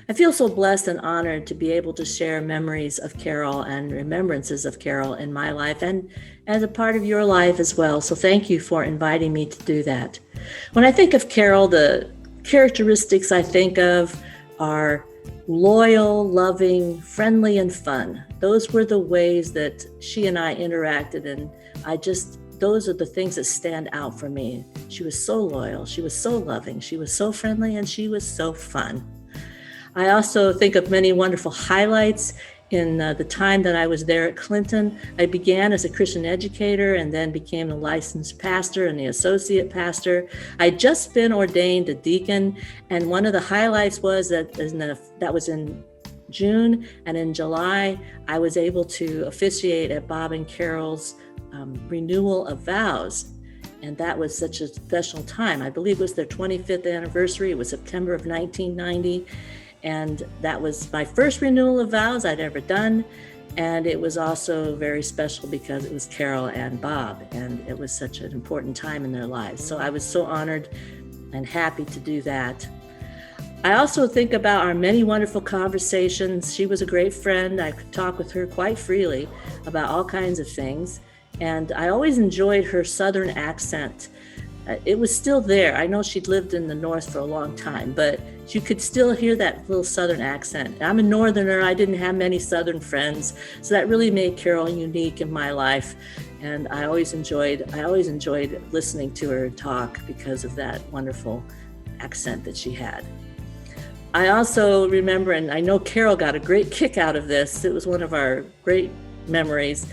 I feel so blessed and honored to be able to share memories of Carole and remembrances of Carole in my life and as a part of your life as well. So thank you for inviting me to do that. When I think of Carole, the characteristics I think of are loyal, loving, friendly, and fun. Those were the ways that she and I interacted, and those are the things that stand out for me. She was so loyal, she was so loving, she was so friendly, and she was so fun. I also think of many wonderful highlights in the time that I was there at Clinton. I began as a Christian educator and then became a licensed pastor and the associate pastor. I'd just been ordained a deacon, and one of the highlights was that was in June, and in July, I was able to officiate at Bob and Carole's renewal of vows. And that was such a special time. I believe it was their 25th anniversary. It was September of 1990. And that was my first renewal of vows I'd ever done. And it was also very special because it was Carole and Bob, and it was such an important time in their lives. So I was so honored and happy to do that. I also think about our many wonderful conversations. She was a great friend. I could talk with her quite freely about all kinds of things. And I always enjoyed her Southern accent. It was still there. I know she'd lived in the North for a long time, but you could still hear that little Southern accent. I'm a Northerner. I didn't have many Southern friends, so that really made Carole unique in my life. And I always enjoyed listening to her talk because of that wonderful accent that she had. I also remember, and I know Carole got a great kick out of this. It was one of our great memories.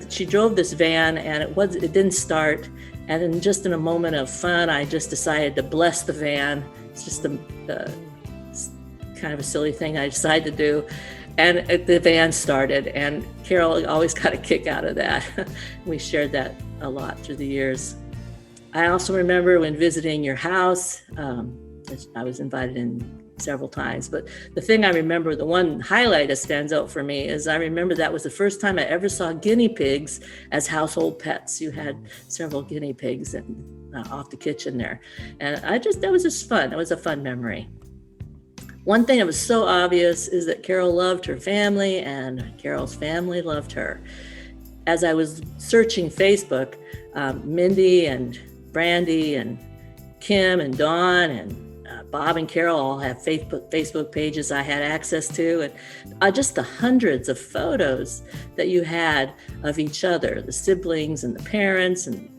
She drove this van, and it didn't start. And then just in a moment of fun, I just decided to bless the van. It's just kind of a silly thing I decided to do. And the van started, and Carole always got a kick out of that. We shared that a lot through the years. I also remember when visiting your house, I was invited in several times, but the thing I remember, the one highlight that stands out for me is I remember that was the first time I ever saw guinea pigs as household pets. You had several guinea pigs off the kitchen there. And that was just fun. It was a fun memory. One thing that was so obvious is that Carole loved her family and Carole's family loved her. As I was searching Facebook, Mindy and Brandy and Kim and Dawn and Bob and Carole all have Facebook pages I had access to, and just the hundreds of photos that you had of each other, the siblings and the parents, and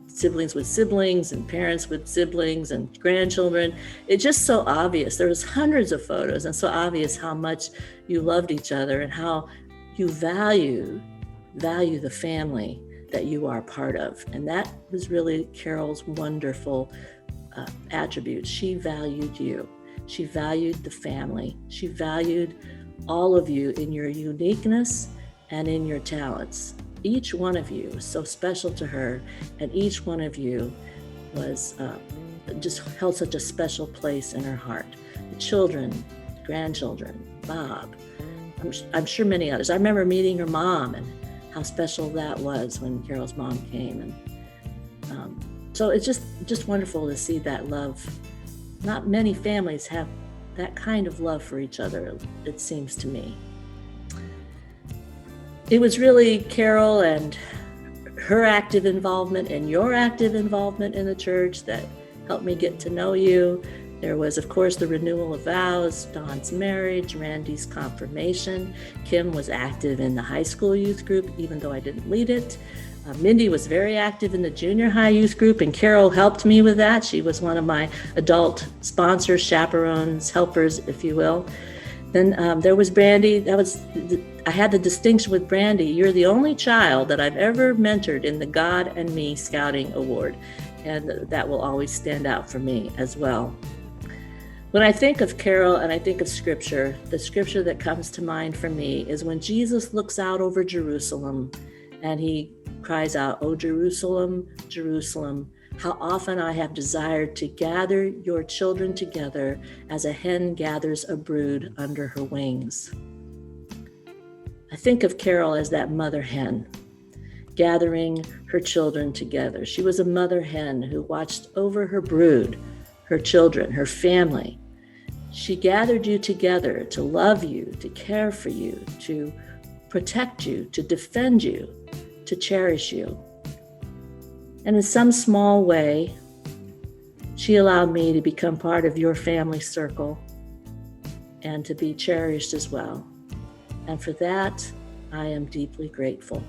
siblings with siblings and parents with siblings and grandchildren. It's just so obvious. There was hundreds of photos, and so obvious how much you loved each other and how you value the family that you are part of. And that was really Carole's wonderful attribute. She valued you. She valued the family. She valued all of you in your uniqueness and in your talents. Each one of you was so special to her, and each one of you was just held such a special place in her heart. The children, the grandchildren, Bob, I'm sure many others. I remember meeting her mom and how special that was when Carole's mom came. And so it's just wonderful to see that love. Not many families have that kind of love for each other, it seems to me. It was really Carole and her active involvement and your active involvement in the church that helped me get to know you. There was, of course, the renewal of vows, Dawn's marriage, Randy's confirmation. Kim was active in the high school youth group, even though I didn't lead it. Mindy was very active in the junior high youth group, and Carole helped me with that. She was one of my adult sponsors, chaperones, helpers, if you will. Then there was Brandy. I had the distinction with Brandy. You're the only child that I've ever mentored in the God and Me Scouting Award, and that will always stand out for me as well. When I think of Carole and I think of Scripture, the Scripture that comes to mind for me is when Jesus looks out over Jerusalem and he cries out, "O Jerusalem, Jerusalem, how often I have desired to gather your children together as a hen gathers a brood under her wings." I think of Carole as that mother hen, gathering her children together. She was a mother hen who watched over her brood, her children, her family. She gathered you together to love you, to care for you, to protect you, to defend you, to cherish you. And in some small way, she allowed me to become part of your family circle and to be cherished as well. And for that, I am deeply grateful.